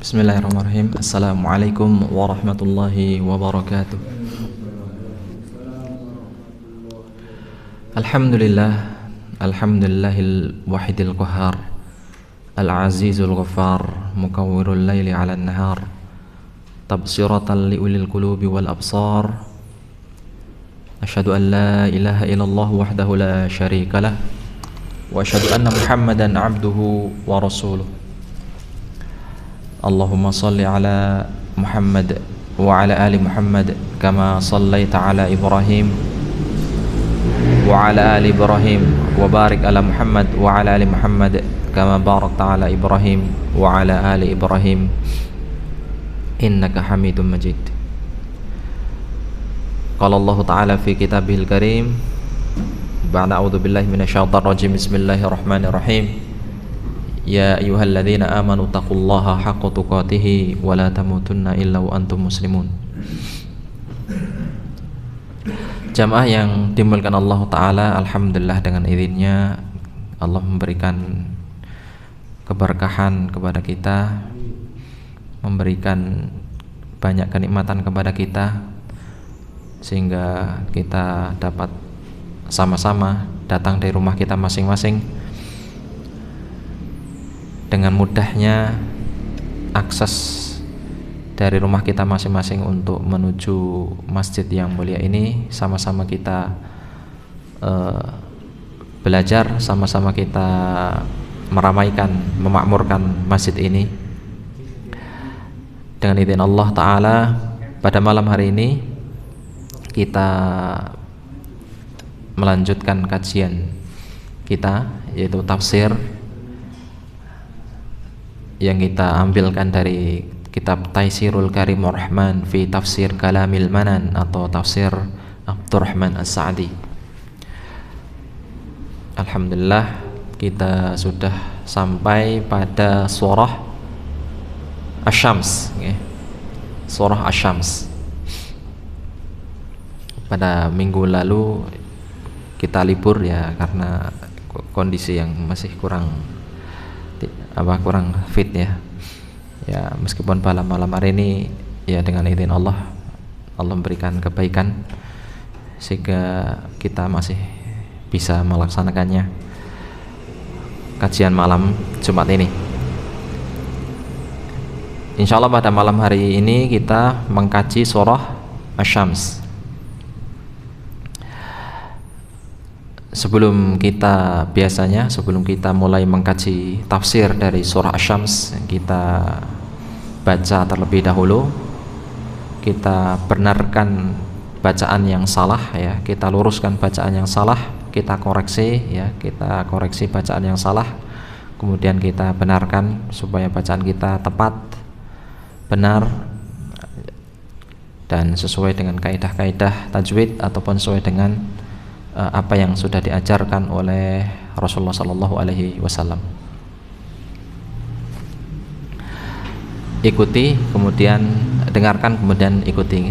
Bismillahirrahmanirrahim. Assalamualaikum warahmatullahi wabarakatuh. Alhamdulillahil wahidil qahhar, al-azizul ghaffar, mukawwirul laili 'alan nahar, tabsiratan liulil qulubi wal absar. Asyhadu an la ilaha illallah wahdahu la syarikalah, wa asyhadu anna Muhammadan 'abduhu wa rasuluh. Allahumma salli ala Muhammad wa ala ali Muhammad kama sallaita ala Ibrahim wa ala ali Ibrahim wa barik ala Muhammad wa ala ali Muhammad kama barakta ala Ibrahim wa ala ali Ibrahim innaka Hamidum Majid. Qala Allah Ta'ala fi kitabihil karim ba'da a'udzu billahi minasyaitonir rajim. Bismillahirrahmanirrahim. Ya ayyuhalladzina amanu taqullaha haqqa tuqatih wa la tamutunna illa wa antum muslimun. Jamaah yang dimuliakan Allah Ta'ala, alhamdulillah dengan izinnya Allah memberikan keberkahan kepada kita, memberikan banyak kenikmatan kepada kita, sehingga kita dapat sama-sama datang dari rumah kita masing-masing. Dengan mudahnya akses dari rumah kita masing-masing untuk menuju masjid yang mulia ini, sama-sama kita belajar, sama-sama kita meramaikan, memakmurkan masjid ini. Dengan izin Allah Ta'ala, pada malam hari ini kita melanjutkan kajian kita, yaitu tafsir yang kita ambilkan dari kitab Taisirul Karimur Rahman fi Tafsir Kalamil Manan atau Tafsir Abdurrahman As-Sa'di. Alhamdulillah kita sudah sampai pada surah Asy-Syams, surah Asy-Syams. Pada minggu lalu kita libur ya, karena kondisi yang masih kurang fit ya. Ya, meskipun pada malam hari ini ya dengan izin Allah memberikan kebaikan sehingga kita masih bisa melaksanakannya, kajian malam Jumat ini. Insyaallah pada malam hari ini kita mengkaji surah Asy-Syams. Sebelum kita mulai mengkaji tafsir dari surah Asy-Syams, kita baca terlebih dahulu, kita benarkan bacaan yang salah ya, kita luruskan bacaan yang salah, kita koreksi bacaan yang salah, kemudian kita benarkan supaya bacaan kita tepat, benar dan sesuai dengan kaidah-kaidah tajwid ataupun sesuai dengan apa yang sudah diajarkan oleh Rasulullah Sallallahu Alaihi Wasallam. Ikuti, kemudian dengarkan, kemudian ikuti.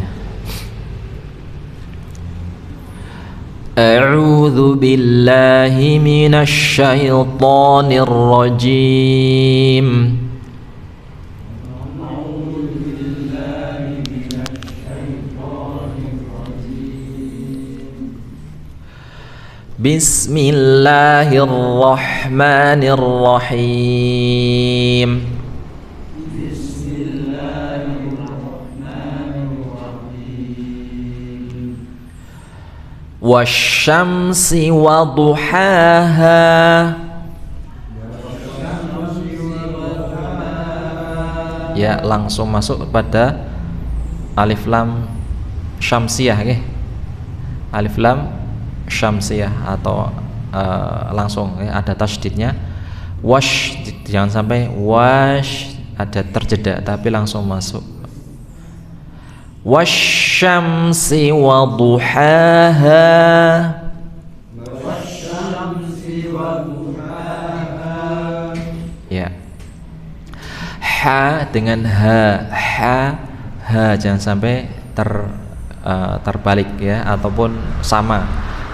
A'udzu billahi minasy syaithanir rajim. Bismillahirrahmanirrahim. Wasyamsi waduhaha. Ya, langsung masuk kepada alif lam syamsiyah, alif lam syamsiyah atau langsung ada tasydidnya. Wash, jangan sampai wash ada terjeda, tapi langsung masuk. Wasyamsi waduhaha. Ya, ha dengan ha jangan sampai terbalik ya, ataupun sama.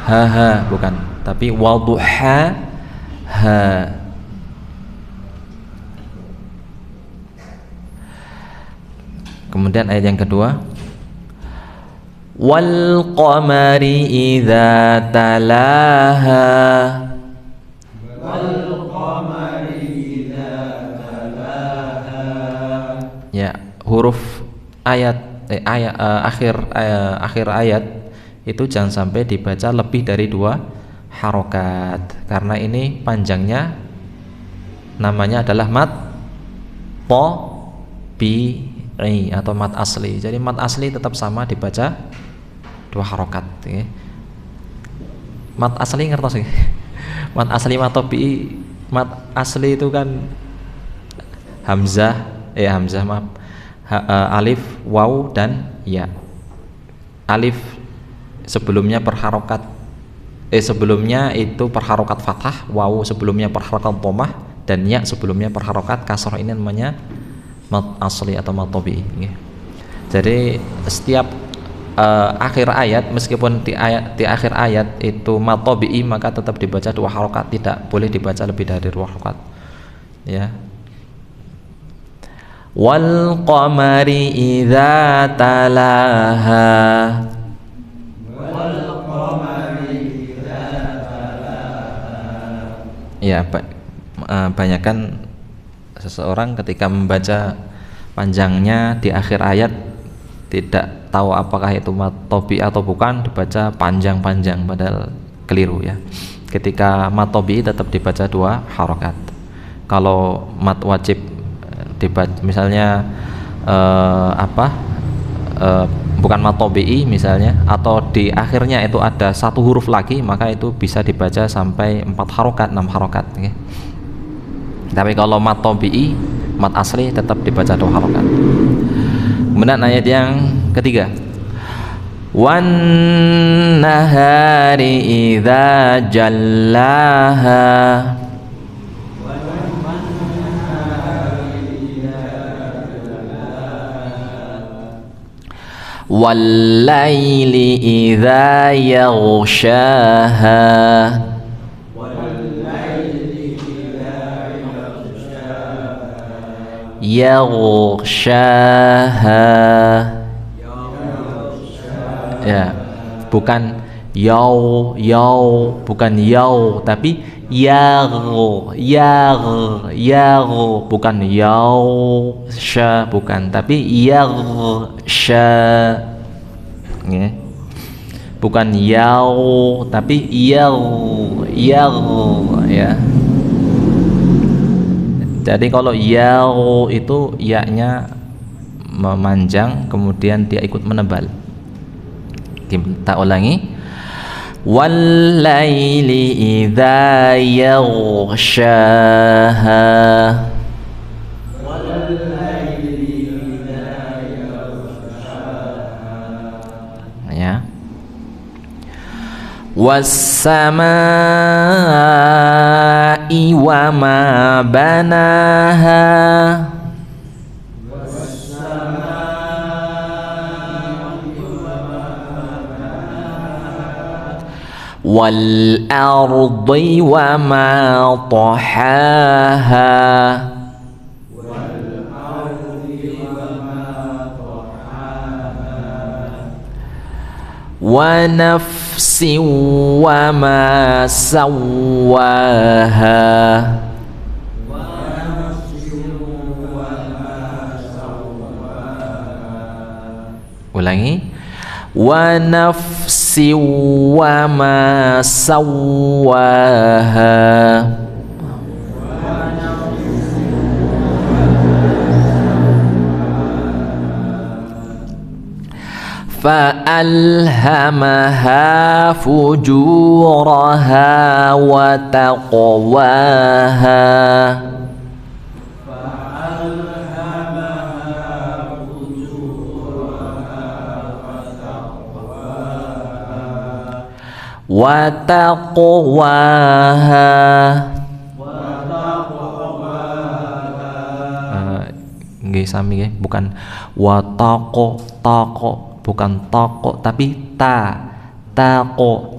Ha bukan, tapi waduha ha. Kemudian ayat yang kedua, wal qamari idza talaha. Wal qamari idza talaha. Ya, huruf akhir ayat itu jangan sampai dibaca lebih dari 2 harokat, karena ini panjangnya namanya adalah mat tabi'i atau mat asli. Jadi mat asli tetap sama dibaca 2 harokat ya. Mat asli ngertos ya? Mat asli, mat tabi'i. Mat asli itu kan hamzah maaf, alif, waw dan ya. Alif sebelumnya sebelumnya itu perharokat fathah, waw sebelumnya perharokat dhammah, dan ya sebelumnya perharokat kasrah. Ini namanya mat asli atau mat tabi'i. Jadi setiap akhir ayat, meskipun di akhir ayat itu mat tabi'i, maka tetap dibaca 2 harokat, tidak boleh dibaca lebih dari 2 harokat ya. Wal qamari idza talaha. Wal qamari idza talaha. Ya, banyakkan seseorang ketika membaca panjangnya di akhir ayat tidak tahu apakah itu mat tabi'i atau bukan, dibaca panjang-panjang, padahal keliru ya. Ketika mat tabi'i tetap dibaca 2 harokat. Kalau mat wajib dibaca, misalnya bukan mat tabi'i misalnya, atau di akhirnya itu ada 1 huruf lagi, maka itu bisa dibaca sampai 4 harokat, 6 harokat ya. Tapi kalau mat tabi'i, mat asli tetap dibaca 2 harokat. Kemudian ayat yang ketiga, wan nahari idza jallaha. Wal laili idza yaghshaha. Yaghshaha. Ya, bukan bukan tapi bukan bukan, tapi yaghsha ya. Bukan tapi ya. Jadi kalau itu ya-nya memanjang, kemudian dia ikut menebal. Kita ulangi, wal laili idza yaghshaha. Ya. Was-samaa'i wa ma banaha. Wal ardi wa ma tahaha. Wa nafsin wa ma sawwaha. Ulangi, wa nafsin wa ma sawwaha. Fa'alhamaha fujuraha wa taqwaha. Wa taqwaha. Nggih sami nggih, bukan wa taqo, bukan toko, tapi tako,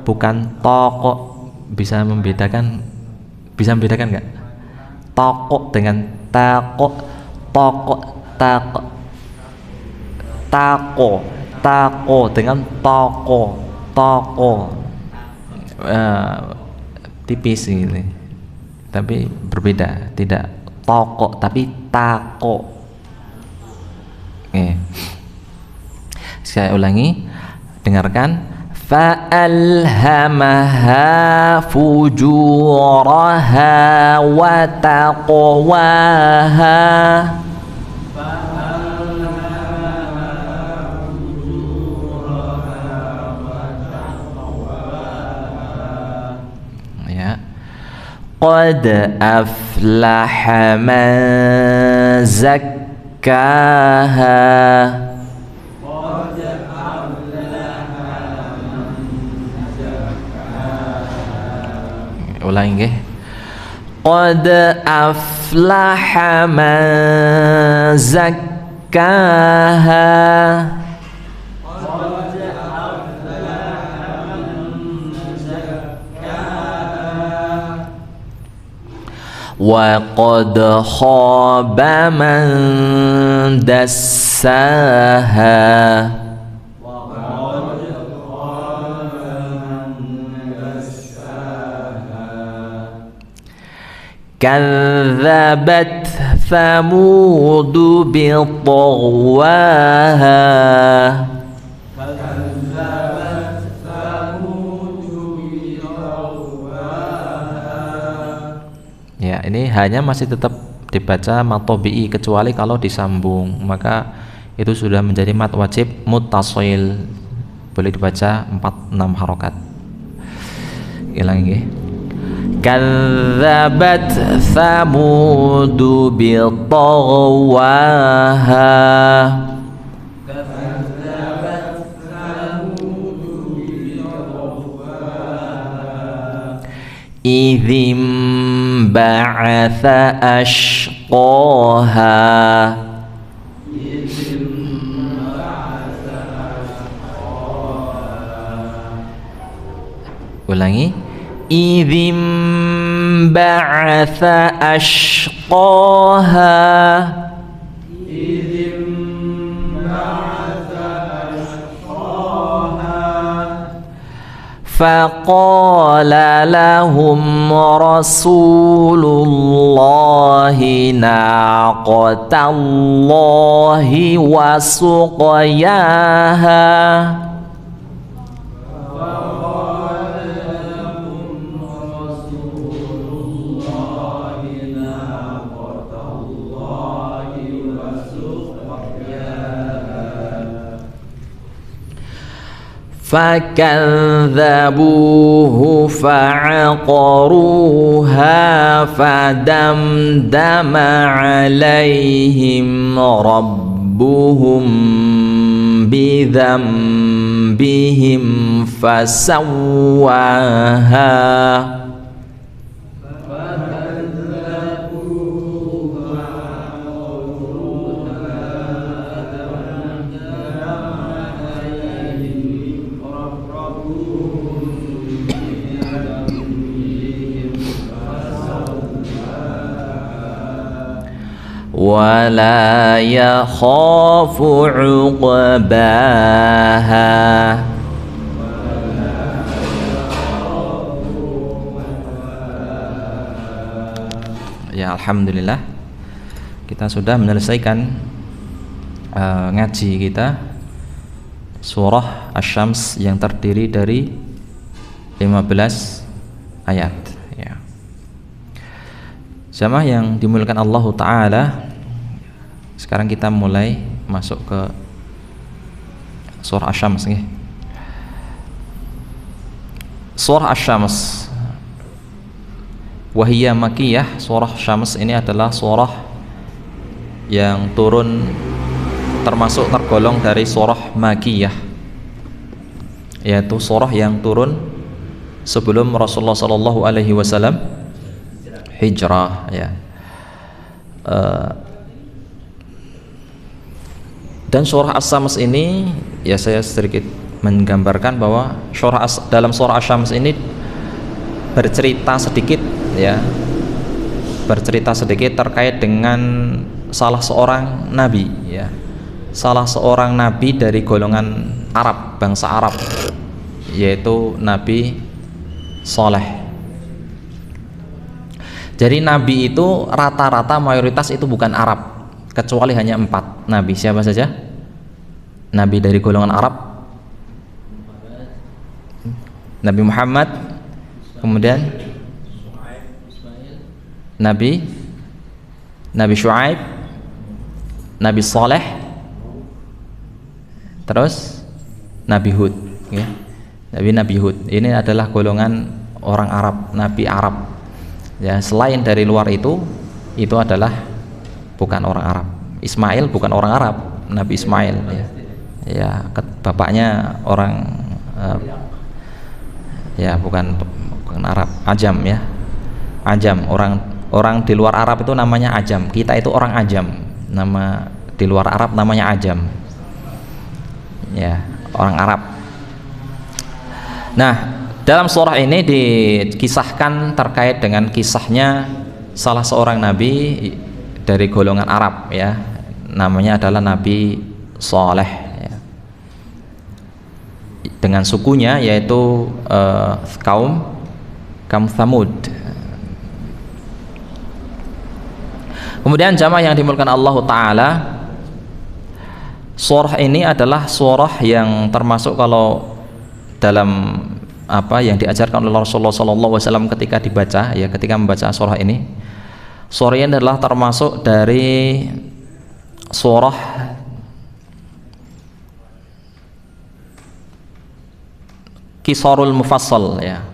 bukan toko. Bisa membedakan nggak? Toko dengan tako, toko, tako. tako, tako dengan toko, toko, tipis ini, tapi berbeda, tidak toko tapi tako. Saya ulangi, dengarkan. فألهمها فجورها وتقواها ya. قد أفلح من زكاها. Ulangi nggih. Qad aflaha man zakkaha. Wa qad khaba man dassaha. كذبت ثمود بطغواها. Ya, ini hanya masih tetap dibaca mad tabi'i kecuali kalau disambung, maka itu sudah menjadi mad wajib muttasil, boleh dibaca 4-6 harokat. Ulangi nggih. كذبت ثمود بطغواها. إذ انبعث أشقاها. Ulangi. إذ انبعث أشقاها. فقال لهم رسول الله ناقة الله وسقياها. فكذبوه فعقروها فدمدم عليهم ربهم بذنبهم فسواها. ولا يخاف عقباها. Ya, alhamdulillah kita sudah menyelesaikan ngaji kita surah Asy-Syams yang terdiri dari 15 ayat ya. Jamaah yang dimuliakan Allah Ta'ala, sekarang kita mulai masuk ke surah Asy-Syams nih. Surah Asy-Syams wahiyya makiyah. Surah Syams ini adalah surah yang turun, termasuk tergolong dari surah makiyah, yaitu surah yang turun sebelum Rasulullah sallallahu alaihi wasallam hijrah ya. Dan surah Asy-Syams ini ya, saya sedikit menggambarkan bahwa dalam surah Asy-Syams ini bercerita sedikit ya, bercerita sedikit terkait dengan salah seorang nabi ya, salah seorang nabi dari golongan Arab, bangsa Arab, yaitu Nabi Saleh. Jadi nabi itu rata-rata mayoritas itu bukan Arab, kecuali hanya 4 nabi. Siapa saja? Nabi dari golongan Arab, Nabi Muhammad, kemudian Nabi Syuaib, Nabi Saleh, terus Nabi Hud, ya. Nabi Hud ini adalah golongan orang Arab, Nabi Arab. Ya, selain dari luar itu adalah bukan orang Arab. Ismail bukan orang Arab, Nabi Ismail, ya. Ya, bapaknya orang ya bukan Arab, Ajam, ya. Ajam, orang di luar Arab itu namanya Ajam. Kita itu orang Ajam. Nama di luar Arab namanya Ajam. Ya, orang Arab. Nah, dalam surah ini dikisahkan terkait dengan kisahnya salah seorang nabi dari golongan Arab, ya. Namanya adalah Nabi Saleh, ya. Dengan sukunya yaitu kaum Thamud. Kemudian jamaah yang dimulakan Allah Ta'ala, surah ini adalah surah yang termasuk kalau dalam apa yang diajarkan oleh Rasulullah SAW ketika dibaca, ya, ketika membaca surah ini adalah termasuk dari surah Qisarul Mufassal, ya,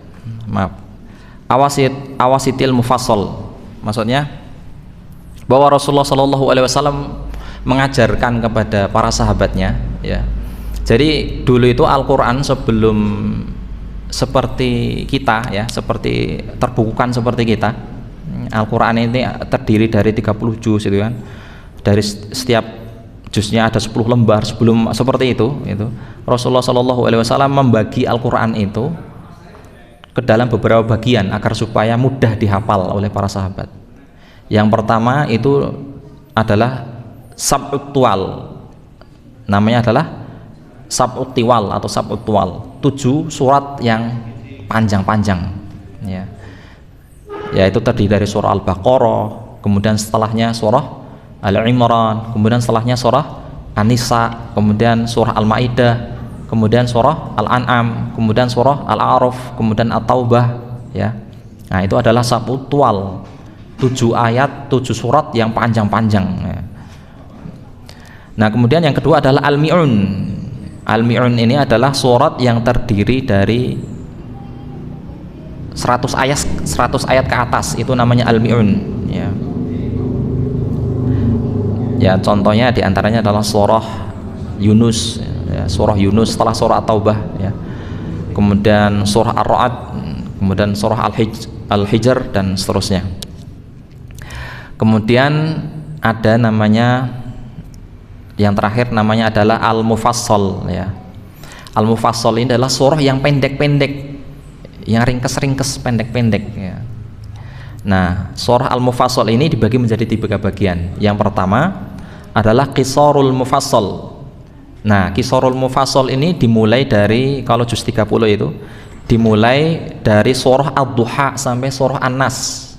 maaf, Awasitil Mufassal. Maksudnya bahwa Rasulullah SAW mengajarkan kepada para sahabatnya, ya. Jadi dulu itu Al-Quran sebelum seperti kita, ya, seperti terbukukan seperti kita, Al-Quran ini terdiri dari 30 juz, itu kan. Dari setiap juznya ada 10 lembar. Sebelum seperti itu Rasulullah SAW membagi Al-Quran itu ke dalam beberapa bagian agar supaya mudah dihafal oleh para sahabat. Yang pertama itu adalah Sab'ut Tuwal, namanya adalah Sab'ut Tiwal atau Sab'ut Tuwal, 7 surat yang panjang-panjang, ya. Yaitu terdiri dari surah Al-Baqarah, kemudian setelahnya surah Al-Imran, kemudian setelahnya surah An-Nisa, kemudian surah Al-Maidah, kemudian surah Al-An'am, kemudian surah Al-A'raf, kemudian At-Taubah, ya. Nah, itu adalah Sab'ut Tuwal, 7 ayat, 7 surat yang panjang-panjang, ya. Nah, kemudian yang kedua adalah Al-Mi'un. Al-Mi'un ini adalah surat yang terdiri dari 100 ayat ke atas, itu namanya Al-Mi'un, ya. Ya, contohnya diantaranya adalah surah Yunus, ya, surah Yunus setelah surah At-Taubah, ya. Kemudian surah Ar-Ra'd, kemudian surah Al-Hijr dan seterusnya. Kemudian ada namanya yang terakhir, namanya adalah Al-Mufassal, ya. Al-Mufassal ini adalah surah yang pendek-pendek, yang ringkes-ringkes, pendek-pendek, ya. Nah, surah Al-Mufassal ini dibagi menjadi 3 bagian. Yang pertama adalah Qisarul Mufassal. Nah, Qisarul Mufassal ini dimulai dari, kalau juz 30 itu dimulai dari surah Ad-Duha sampai surah An-Nas,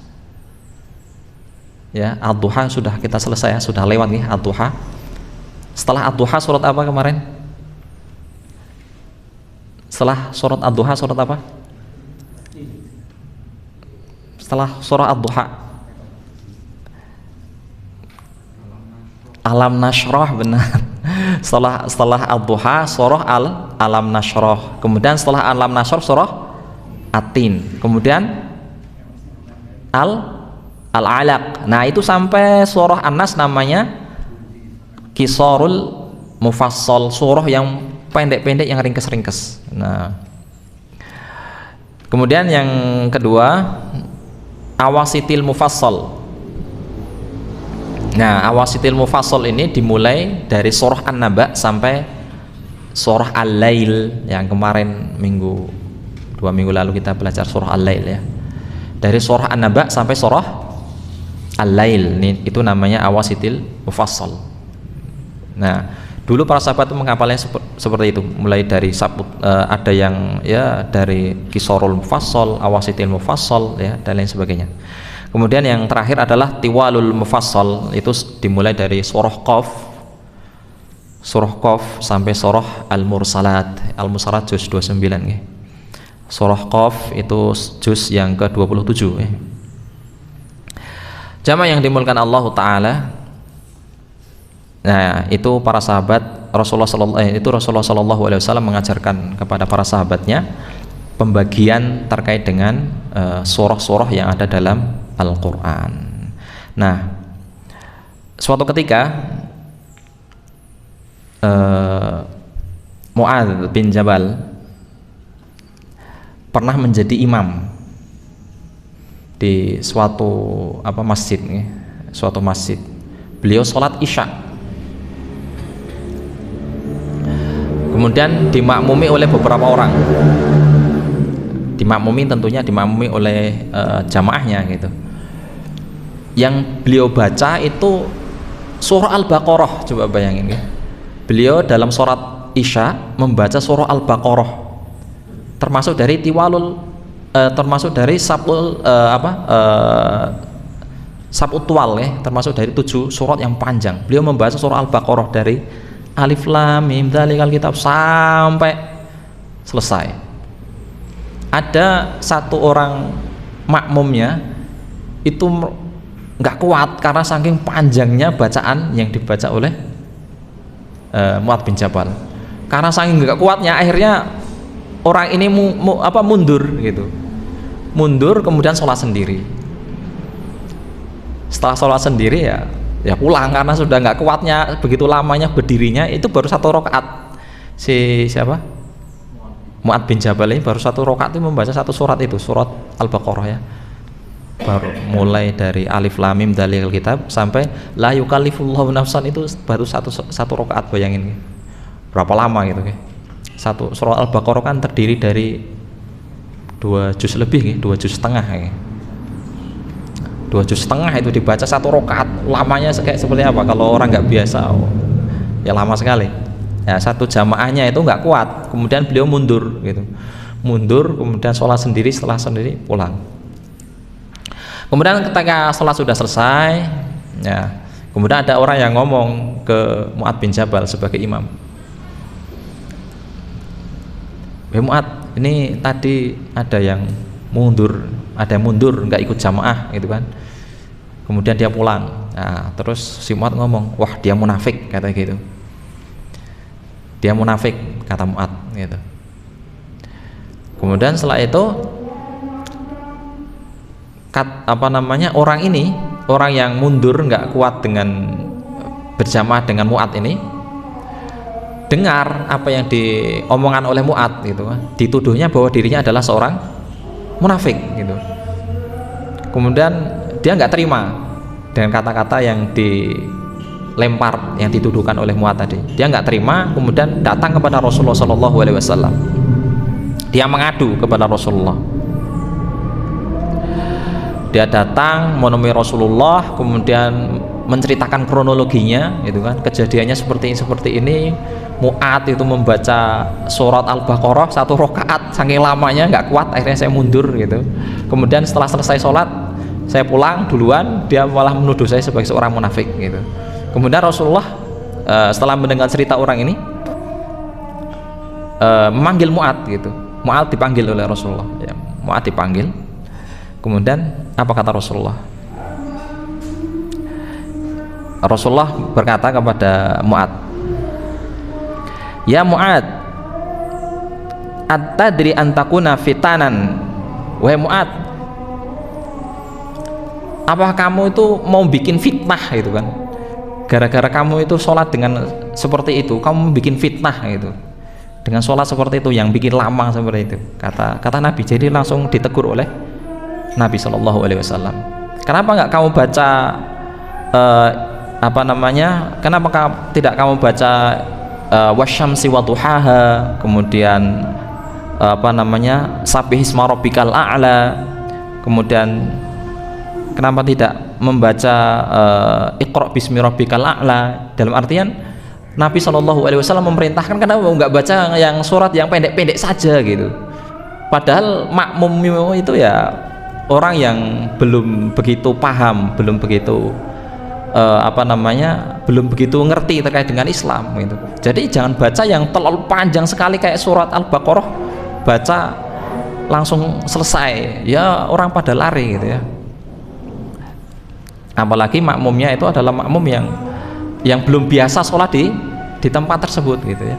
ya. Ad-Duha sudah kita selesai, ya, sudah lewat nih Ad-Duha. Setelah Ad-Duha surat apa kemarin? Setelah surat Ad-Duha surat apa? Setelah surah Ad-Duha, Alam Nashrah, benar. Setelah Ad-Duha surah Alam Nashrah. Kemudian setelah Alam Nashrah surah At-Tin. Kemudian Al-Alaq. Nah, itu sampai surah An-Nas namanya Qisarul Mufassal, surah yang pendek-pendek, yang ringkes-ringkes. Nah, kemudian yang kedua Awasitil Mufassal. Nah, Awasitil Mufassal ini dimulai dari surah An-Naba sampai surah Al-Lail, yang kemarin 2 minggu lalu kita belajar surah Al-Lail, ya. Dari surah An-Naba sampai surah Al-Lail, itu namanya Awasitil Mufassal. Nah, Dulu para sahabat itu menghafalnya seperti itu, mulai dari ada yang ya dari Kisorul Mufassal, Awasitil Mufassal ya dan lain sebagainya. Kemudian yang terakhir adalah Tiwalul Mufassal, itu dimulai dari surah Qaf sampai surah Al-Mursalat. Al-Mursalat juz 29 ya. Surah Qaf itu juz yang ke-27 ya. Jamaah yang dimulakan Allah Ta'ala. Nah, itu para sahabat Rasulullah Sallallahu Alaihi Wasallam mengajarkan kepada para sahabatnya pembagian terkait dengan surah-surah yang ada dalam Al-Quran. Nah, suatu ketika Mu'adz bin Jabal pernah menjadi imam di suatu masjid, suatu masjid. Beliau sholat isya. Kemudian dimakmumi oleh beberapa orang. Tentunya dimakmumi oleh jamaahnya gitu. Yang beliau baca itu surah Al-Baqarah, coba bayangin ya. Beliau dalam sholat isya membaca surah Al-Baqarah, termasuk dari sab'ut tuwal ya, termasuk dari 7 surat yang panjang. Beliau membaca surah Al-Baqarah dari Alif Lam Mim Dzalikal Kitab sampai selesai. Ada satu orang makmumnya itu nggak kuat karena saking panjangnya bacaan yang dibaca oleh Mu'adz bin Jabal. Karena saking nggak kuatnya, akhirnya orang ini mundur gitu. Mundur kemudian sholat sendiri. Setelah sholat sendiri ya pulang karena sudah nggak kuatnya, begitu lamanya berdirinya. Itu baru 1 rakaat. Mu'adz bin Jabal ini baru 1 rakaat itu membaca 1 surat, itu surat Al-Baqarah ya. Baru mulai dari Alif Lam Mim Dzalikal Kitab sampai la yukallifullahu nafsan, itu baru satu rakaat. Bayangin berapa lama gitu. Satu surat Al-Baqarah kan terdiri dari 2 juz lebih, 2 juz setengah. 2 juz setengah itu dibaca 1 rakaat, lamanya kayak seperti apa kalau orang nggak biasa? Ya lama sekali ya. Satu jamaahnya itu nggak kuat, kemudian beliau mundur gitu, kemudian sholat sendiri, setelah sendiri pulang. Kemudian ketika sholat sudah selesai ya, kemudian ada orang yang ngomong ke Mu'adz bin Jabal sebagai imam, Mu'adz, ini tadi ada yang mundur nggak ikut jamaah gitu kan. Kemudian dia pulang. Nah, terus si Mu'adz ngomong, wah dia munafik, kata gitu. Dia munafik, kata Mu'adz gitu. Kemudian setelah itu orang yang mundur nggak kuat dengan berjamaah dengan Mu'adz ini dengar apa yang diomongan oleh Mu'adz gitu kan. Dituduhnya bahwa dirinya adalah seorang munafik gitu. Kemudian dia nggak terima dengan kata-kata yang dilempar, yang dituduhkan oleh Mu'adz tadi. Dia nggak terima, kemudian datang kepada Rasulullah Sallallahu Alaihi Wasallam. Dia mengadu kepada Rasulullah. Dia datang menemui Rasulullah, kemudian menceritakan kronologinya, gitu kan. Kejadiannya seperti ini. Mu'adz itu membaca surat Al-Baqarah 1 rakaat, saking lamanya nggak kuat, akhirnya saya mundur gitu. Kemudian setelah selesai sholat saya pulang duluan, dia malah menuduh saya sebagai seorang munafik gitu. Kemudian Rasulullah setelah mendengar cerita orang ini memanggil Mu'adz gitu. Mu'adz dipanggil oleh Rasulullah ya. Mu'adz dipanggil, kemudian apa kata Rasulullah? Rasulullah berkata kepada Mu'adz, ya Mu'adz, at-tadri an takuna fitanan. Wahai Mu'adz, apa kamu itu mau bikin fitnah gitu kan? Gara-gara kamu itu sholat dengan seperti itu, kamu bikin fitnah gitu. Dengan sholat seperti itu yang bikin lama seperti itu. Kata Nabi. Jadi langsung ditegur oleh Nabi Shallallahu Alaihi Wasallam. Kenapa nggak kamu baca Kenapa tidak kamu baca wasyamsi wa duhaha, kemudian sabbihisma rabbikal a'la, kemudian kenapa tidak membaca iqra bismi rabbikal a'la, dalam artian Nabi SAW memerintahkan kenapa nggak baca yang surat yang pendek-pendek saja gitu. Padahal makmum itu ya orang yang belum begitu paham, belum begitu belum begitu ngerti terkait dengan Islam gitu. Jadi jangan baca yang terlalu panjang sekali kayak surat Al-Baqarah, baca langsung selesai, ya orang pada lari gitu ya. Apalagi makmumnya itu adalah makmum yang belum biasa sholat di tempat tersebut gitu ya.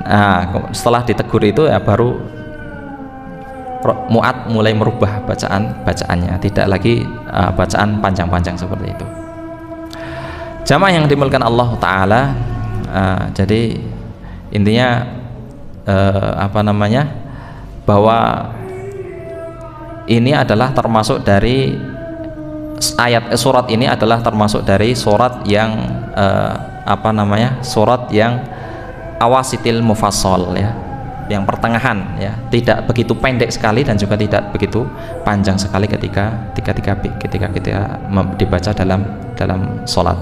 Nah, setelah ditegur itu ya baru Mu'ad mulai merubah bacaannya, tidak lagi bacaan panjang-panjang seperti itu. Jamaah yang dimulakan Allah Ta'ala, jadi intinya bahwa ini adalah termasuk dari surat ini adalah termasuk dari surat yang surat yang awasitil mufassal ya, yang pertengahan ya, tidak begitu pendek sekali dan juga tidak begitu panjang sekali ketika kita dibaca dalam sholat.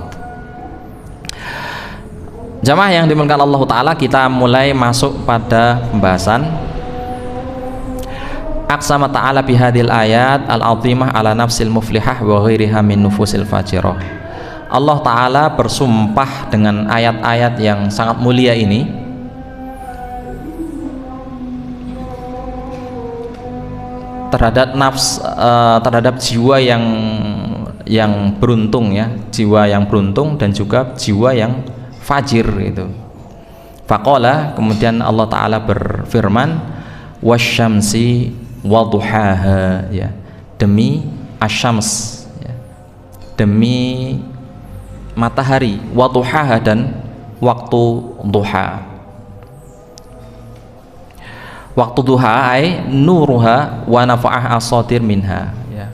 Jamaah yang dimuliakan Allah Ta'ala, kita mulai masuk pada pembahasan aqsama ta'ala bihadil ayat al-azimah ala nafsil muflihah wa ghairiha min nufusil fajirah. Allah Ta'ala bersumpah dengan ayat-ayat yang sangat mulia ini terhadap terhadap jiwa yang beruntung ya, jiwa yang beruntung dan juga jiwa yang fajir itu. Faqala, kemudian Allah Ta'ala berfirman, wasyamsi waduhaha ya, demi asyams ya, demi matahari, waduhaha dan waktu duha. Waktu duha ay nuruha wa nafa'ah asatir minha ya,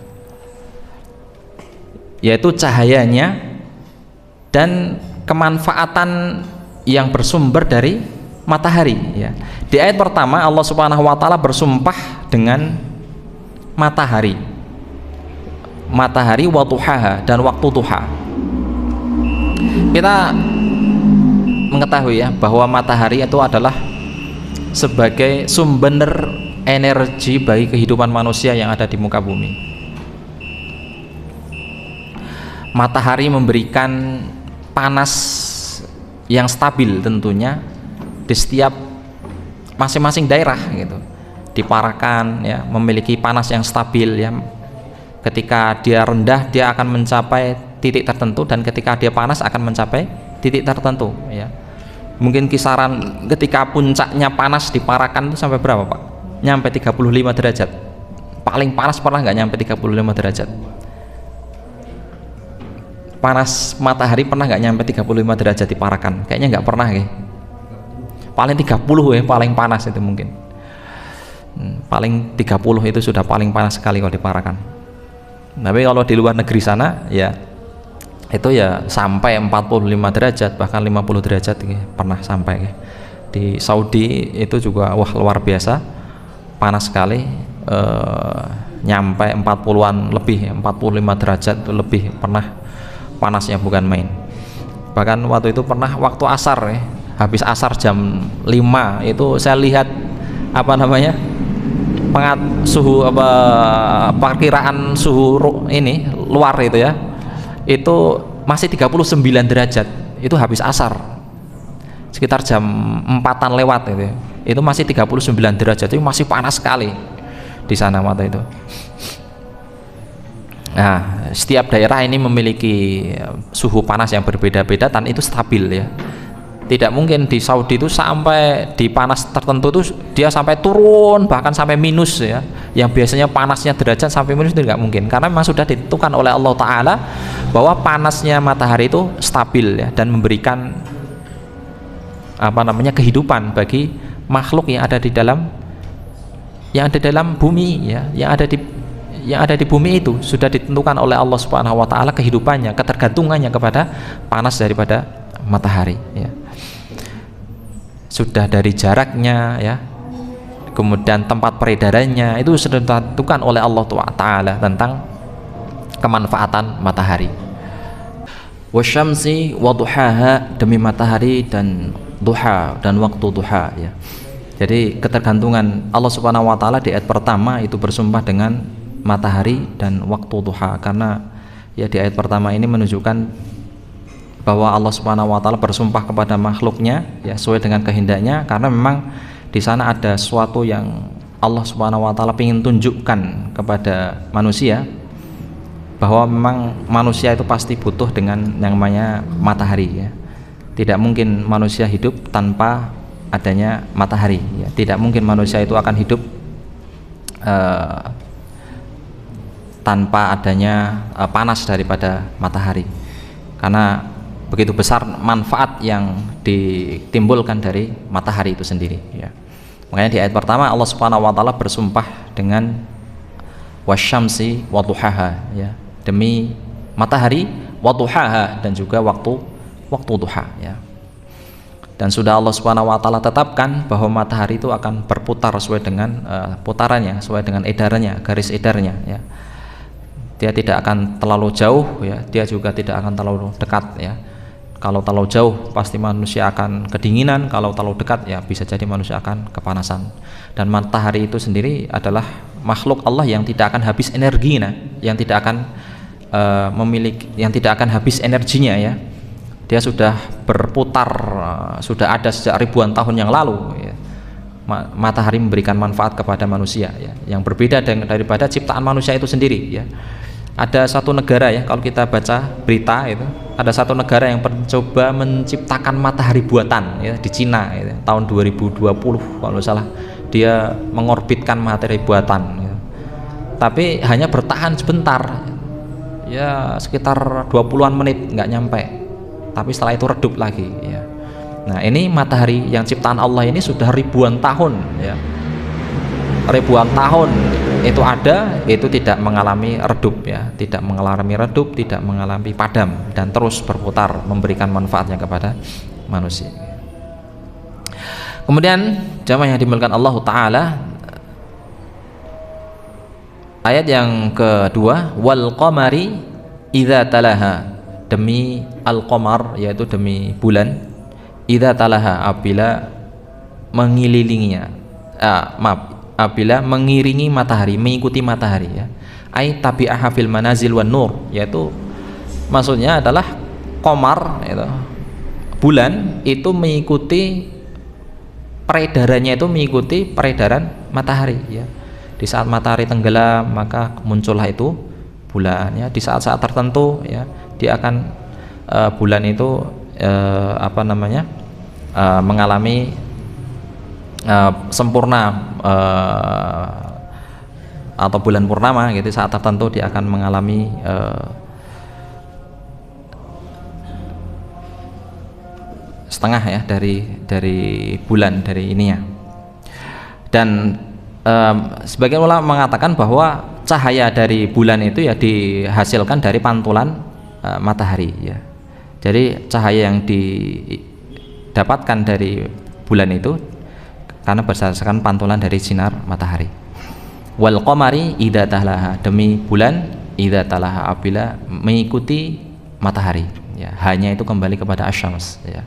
yaitu cahayanya dan kemanfaatan yang bersumber dari matahari ya. Di ayat pertama Allah Subhanahu wa taala bersumpah dengan matahari wa duhaha dan waktu duha. Kita mengetahui ya bahwa matahari itu adalah sebagai sumber energi bagi kehidupan manusia yang ada di muka bumi. Matahari memberikan panas yang stabil tentunya di setiap masing-masing daerah gitu. Di Parakan ya memiliki panas yang stabil ya. Ketika dia rendah dia akan mencapai titik tertentu, dan ketika dia panas akan mencapai titik tertentu ya. Mungkin kisaran ketika puncaknya panas di Parakan itu sampai berapa Pak? Nyampe 35 derajat. Paling panas pernah nggak nyampe 35 derajat? Panas matahari pernah nggak nyampe 35 derajat di Parakan? Kayaknya nggak pernah ya. Paling 30 ya, paling panas itu mungkin. Paling 30 itu sudah paling panas sekali kalau di Parakan. Tapi kalau di luar negeri sana ya itu ya sampai 45 derajat bahkan 50 derajat ya, pernah sampai ya. Di Saudi itu juga wah luar biasa panas sekali, nyampe 40-an lebih, 45 derajat lebih pernah panasnya, bukan main. Bahkan waktu itu pernah waktu asar ya, habis asar jam 5 itu saya lihat suhu perkiraan suhu ini luar itu ya, itu masih 39 derajat itu habis asar sekitar jam 4-an lewat itu masih 39 derajat, itu masih panas sekali di sana waktu itu. Nah, setiap daerah ini memiliki suhu panas yang berbeda-beda dan itu stabil ya. Tidak mungkin di Saudi itu sampai di panas tertentu itu dia sampai turun bahkan sampai minus ya. Yang biasanya panasnya derajat sampai minus itu nggak mungkin, karena memang sudah ditentukan oleh Allah Ta'ala bahwa panasnya matahari itu stabil ya, dan memberikan kehidupan bagi makhluk yang ada di dalam bumi ya, yang ada di bumi itu sudah ditentukan oleh Allah Subhanahu wa taala kehidupannya, ketergantungannya kepada panas daripada matahari ya. Sudah dari jaraknya ya, kemudian tempat peredarannya itu sudah ditentukan oleh Allah Ta'ala tentang kemanfaatan matahari. wasyamsi waduhaha, demi matahari dan duha dan waktu duha ya. Jadi ketergantungan Allah Subhanahu wa taala di ayat pertama itu bersumpah dengan matahari dan waktu duha, karena ya di ayat pertama ini menunjukkan bahwa Allah Subhanahu wa taala bersumpah kepada makhluknya ya sesuai dengan kehendaknya, karena memang di sana ada sesuatu yang Allah Subhanahu wa taala ingin tunjukkan kepada manusia, bahwa memang manusia itu pasti butuh dengan yang namanya matahari ya. Tidak mungkin manusia hidup tanpa adanya matahari ya. Tidak mungkin manusia itu akan hidup tanpa adanya panas daripada matahari, karena begitu besar manfaat yang ditimbulkan dari matahari itu sendiri ya. Makanya di ayat pertama Allah Subhanahu wa taala bersumpah dengan wasyamsi waduhaha ya, demi matahari, waduhaha, dan juga waktu duha ya. Dan sudah Allah Subhanahu wa taala tetapkan bahwa matahari itu akan berputar sesuai dengan putarannya, sesuai dengan edarannya, garis edarnya ya. Dia tidak akan terlalu jauh ya, dia juga tidak akan terlalu dekat ya. Kalau terlalu jauh pasti manusia akan kedinginan, kalau terlalu dekat ya bisa jadi manusia akan kepanasan. Dan matahari itu sendiri adalah makhluk Allah yang tidak akan habis energi, yang tidak akan yang tidak akan habis energinya ya. Dia sudah berputar, sudah ada sejak ribuan tahun yang lalu ya. Matahari memberikan manfaat kepada manusia ya, yang berbeda daripada ciptaan manusia itu sendiri ya. Ada satu negara ya, kalau kita baca berita itu, ada satu negara yang mencoba menciptakan matahari buatan ya, di Cina ya, tahun 2020 kalau salah, dia mengorbitkan matahari buatan ya. Tapi hanya bertahan sebentar ya, sekitar 20-an menit, nggak nyampe, tapi setelah itu redup lagi ya. Nah ini matahari yang ciptaan Allah ini sudah ribuan tahun ya, ribuan tahun itu ada, itu tidak mengalami redup ya, tidak mengalami redup, tidak mengalami padam, dan terus berputar memberikan manfaatnya kepada manusia. Kemudian jamaah yang dimuliakan Allah Ta'ala, ayat yang kedua, wal qamari idza talaha, demi al-qamar yaitu demi bulan, idza talaha, apabila mengelilinginya, apabila mengiringi matahari, mengikuti matahari ya. Ai tabi'aha fil manazil wan nur, yaitu maksudnya adalah qamar itu, bulan itu mengikuti peredarannya, itu mengikuti peredaran matahari ya. Di saat matahari tenggelam maka muncullah itu bulan ya. Di saat-saat tertentu ya dia akan bulan itu mengalami sempurna atau bulan purnama gitu. Saat tertentu dia akan mengalami setengah ya dari bulan, dari ininya. Dan sebagian ulama mengatakan bahwa cahaya dari bulan itu ya dihasilkan dari pantulan matahari ya. Jadi cahaya yang didapatkan dari bulan itu karena berdasarkan pantulan dari sinar matahari. Wal qamari idza talaha, demi bulan idza talaha, apabila mengikuti matahari ya. Hanya itu kembali kepada asyams ya.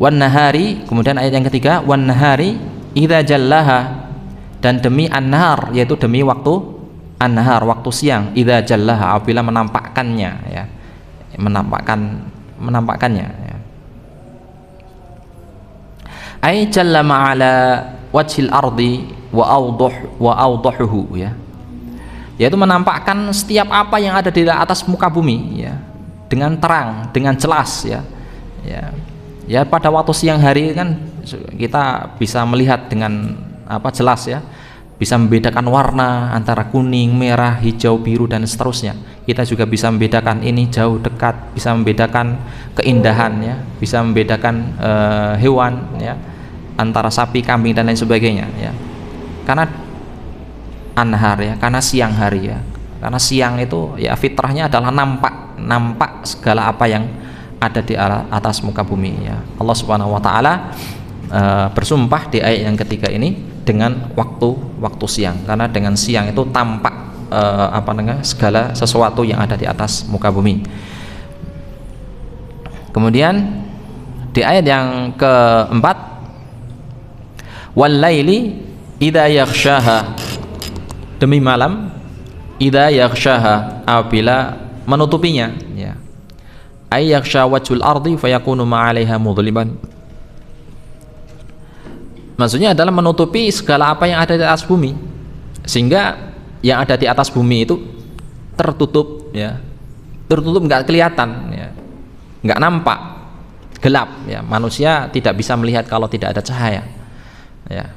Wan nahari, kemudian ayat yang ketiga, wan nahari idza jallaha, dan demi an-nahar, yaitu demi waktu an-nahar, waktu siang, idza jallaha, apabila menampakkannya ya. Menampakkannya ya. Ai jalla ma'ala wajhil ardi wa awdahuhu ya, yaitu menampakkan setiap apa yang ada di atas muka bumi ya, dengan terang, dengan jelas ya. Ya pada waktu siang hari kan kita bisa melihat dengan jelas ya, bisa membedakan warna antara kuning, merah, hijau, biru, dan seterusnya. Kita juga bisa membedakan ini jauh, dekat, bisa membedakan keindahan ya, bisa membedakan hewan ya, antara sapi, kambing, dan lain sebagainya ya. Karena anhar ya, karena siang hari ya, karena siang itu ya fitrahnya adalah nampak segala apa yang ada di atas muka bumi ya. Allah Subhanahu wa taala bersumpah di ayat yang ketiga ini dengan waktu siang, karena dengan siang itu tampak segala sesuatu yang ada di atas muka bumi. Kemudian di ayat yang keempat, wal laili idza yaghshaha, demi malam idza yaghshaha, apabila menutupinya, ya. Ay yaghsha wajhul ardi fayakunu ma 'alaiha mudhliman. Maksudnya adalah menutupi segala apa yang ada di atas bumi, sehingga yang ada di atas bumi itu tertutup, ya. Tertutup, nggak kelihatan, ya. Nggak nampak, gelap, ya. Manusia tidak bisa melihat kalau tidak ada cahaya, ya.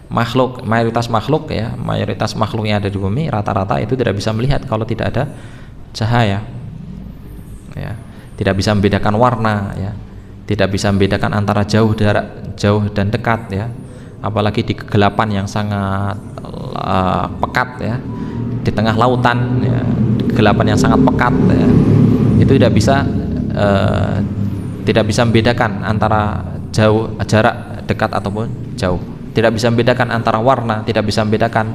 Mayoritas makhluk yang ada di bumi rata-rata itu tidak bisa melihat kalau tidak ada cahaya, ya. Tidak bisa membedakan warna, ya. Tidak bisa membedakan antara jauh dan dekat, ya. Apalagi di kegelapan yang sangat pekat, ya. Di tengah lautan, ya. Kegelapan yang sangat pekat, ya. Itu tidak bisa membedakan antara jarak dekat ataupun jauh, tidak bisa membedakan antara warna, tidak bisa membedakan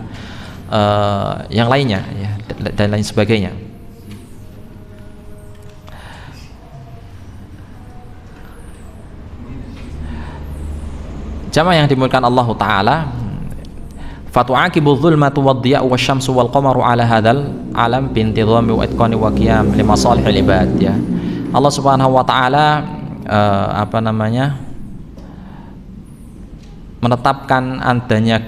yang lainnya, ya, dan lain sebagainya. Jamaah yang dimuliakan Allah Ta'ala, fatu'aqibu dhulmatu wadh-dhiya'u wasyamsu wal qamaru ala hadzal alam bintidhami wa itqani wa qiyam li masalihil ibad, ya. Allah Subhanahu wa taala menetapkan adanya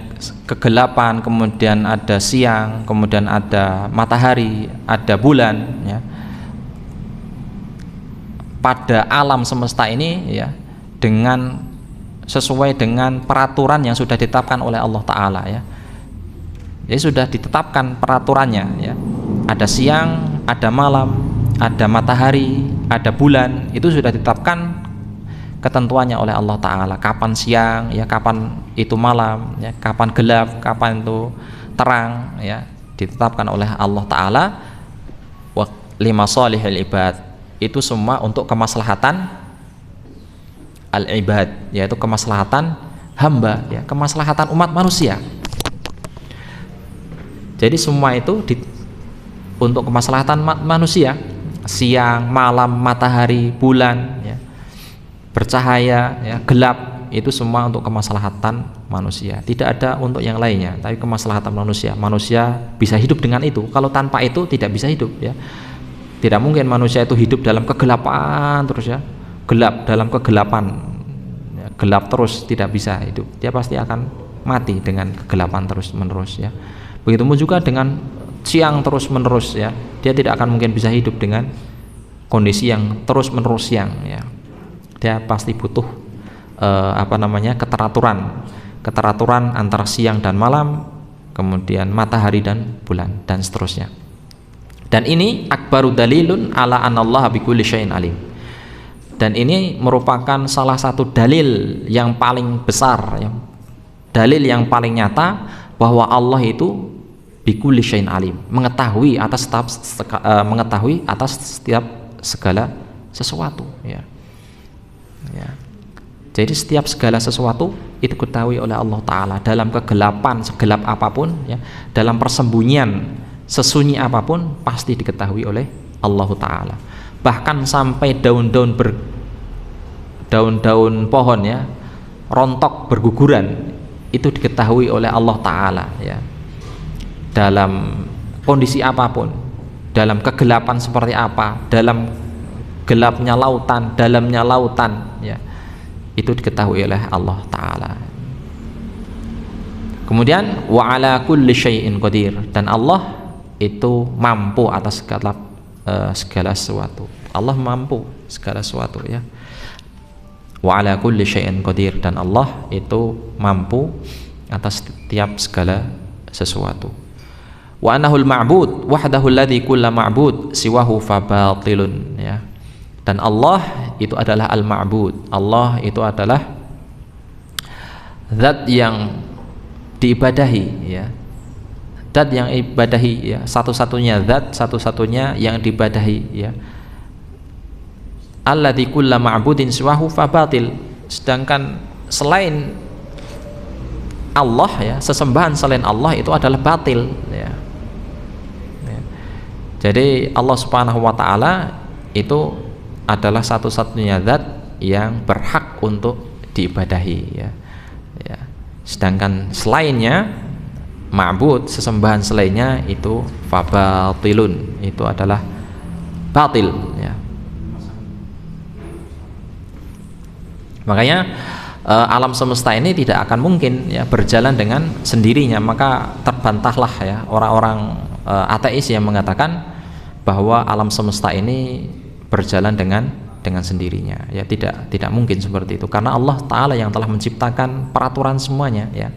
kegelapan, kemudian ada siang, kemudian ada matahari, ada bulan, ya. Pada alam semesta ini, ya, sesuai dengan peraturan yang sudah ditetapkan oleh Allah Ta'ala, ya. Jadi sudah ditetapkan peraturannya, ya. Ada siang, ada malam, ada matahari, ada bulan, itu sudah ditetapkan ketentuannya oleh Allah Ta'ala. Kapan siang, ya, kapan itu malam, ya, kapan gelap, kapan itu terang, ya, ditetapkan oleh Allah Ta'ala. Wa limasalihil ibad, itu semua untuk kemaslahatan al-ibad, yaitu kemaslahatan hamba, ya, kemaslahatan umat manusia. Jadi semua itu untuk kemaslahatan manusia. Siang, malam, matahari, bulan, ya, bercahaya, ya, gelap, itu semua untuk kemaslahatan manusia. Tidak ada untuk yang lainnya, tapi kemaslahatan manusia. Manusia bisa hidup dengan itu. Kalau tanpa itu tidak bisa hidup, ya. Tidak mungkin manusia itu hidup dalam kegelapan terus, ya. Gelap, dalam kegelapan, ya, gelap terus, tidak bisa hidup. Dia pasti akan mati dengan kegelapan terus menerus, ya. Begitupun juga dengan siang terus menerus, ya. Dia tidak akan mungkin bisa hidup dengan kondisi yang terus menerus siang, ya. Dia pasti butuh keteraturan antara siang dan malam, kemudian matahari dan bulan, dan seterusnya. Dan ini akbaru dalilun ala anallaha bikulli syai'in alim. Dan ini merupakan salah satu dalil yang paling besar, ya, dalil yang paling nyata bahwa Allah itu bikulli syai'in alim, mengetahui atas setiap segala sesuatu, ya. Ya. Jadi setiap segala sesuatu itu diketahui oleh Allah Ta'ala, dalam kegelapan segelap apapun, ya, dalam persembunyian sesunyi apapun, pasti diketahui oleh Allah Ta'ala. Bahkan sampai daun-daun pohon, ya, rontok berguguran, itu diketahui oleh Allah Ta'ala, ya. Dalam kondisi apapun, dalam kegelapan seperti apa, dalam gelapnya lautan, dalamnya lautan, ya, itu diketahui oleh Allah Ta'ala. Kemudian wa ala kulli syai'in qadir, dan Allah itu mampu atas segala sesuatu. Allah mampu segala sesuatu, ya. Wa ala kulli syai'in qadir, dan Allah itu mampu atas setiap segala sesuatu. Wa annahul ma'bud wahdahu alladhi kullu ma'bud siwahu fabatilun, ya. Dan Allah itu adalah al-ma'bud. Allah itu adalah zat yang diibadahi, ya. Zat yang ibadahi, ya, satu-satunya zat, satu-satunya yang diibadahi, ya. Alladzi kullu ma'budin siwahu fabatil. Sedangkan selain Allah, ya, sesembahan selain Allah itu adalah batil, ya. Ya. Jadi Allah Subhanahu wa taala itu adalah satu-satunya zat yang berhak untuk diibadahi, ya. Ya. Sedangkan selainnya, ma'bud, sesembahan selainnya itu fabatilun, itu adalah batil, ya. Makanya alam semesta ini tidak akan mungkin, ya, berjalan dengan sendirinya. Maka terbantahlah, ya, orang-orang ateis yang mengatakan bahwa alam semesta ini berjalan dengan sendirinya, ya. Tidak mungkin seperti itu, karena Allah Ta'ala yang telah menciptakan peraturan semuanya, ya.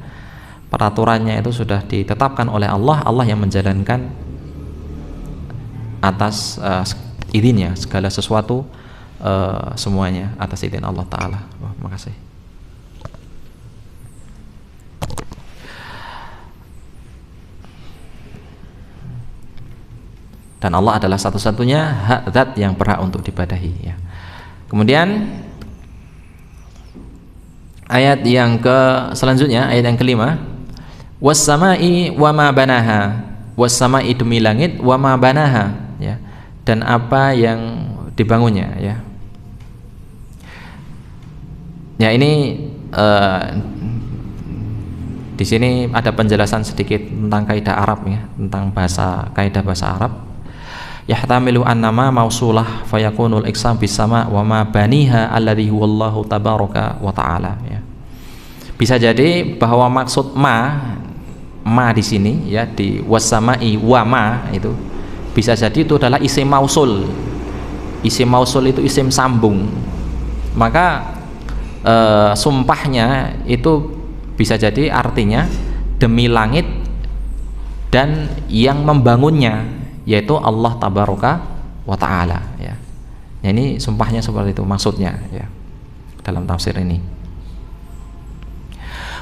Peraturannya itu sudah ditetapkan oleh Allah. Allah yang menjalankan atas izinnya segala sesuatu, semuanya atas izin Allah Ta'ala. Makasih. Dan Allah adalah satu-satunya zat yang berhak untuk dibadahi, ya. Kemudian ayat yang selanjutnya, ayat yang kelima, was-sama'i wa ma banaha, was-sama'i, demi langit, wa ma banaha, ya, dan apa yang dibangunnya, ya. Ya, ini di sini ada penjelasan sedikit tentang kaidah Arab, ya, tentang kaidah bahasa Arab. Yahtamilu annama mausulah fayakunul iqsam bis sama wa ma baniha alladhi huwallahu tabaraka wa ta'ala, ya. Bisa jadi bahwa maksud ma di sini, ya, di was-sama'i wa ma, itu bisa jadi itu adalah isim mausul. Isim mausul itu isim sambung. Maka sumpahnya itu bisa jadi artinya demi langit dan yang membangunnya, yaitu Allah tabaraka wa ta'ala, ya. Ini sumpahnya seperti itu maksudnya, ya, dalam tafsir ini.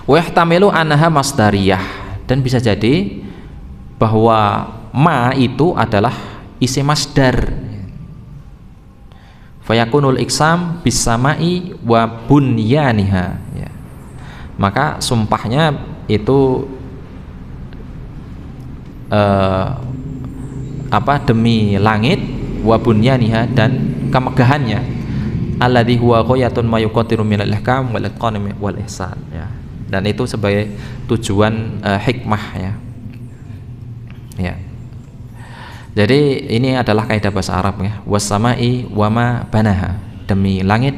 Wa yahtamilu annaha masdariyah, dan bisa jadi bahwa ma itu adalah isim masdar. Fayakunul iqsam bis sama'i wa bunyaniha, ya. Maka sumpahnya itu demi langit, wa bunyaniha, dan kemegahannya, alladzi huwa ghayatun ma yuqaddiru minal ihkam wal itqan wal ihsan, ya. Dan itu sebagai tujuan hikmah, ya. Ya. Jadi ini adalah kaidah bahasa Arab, ya. Was-sama'i wa ma banaha, demi langit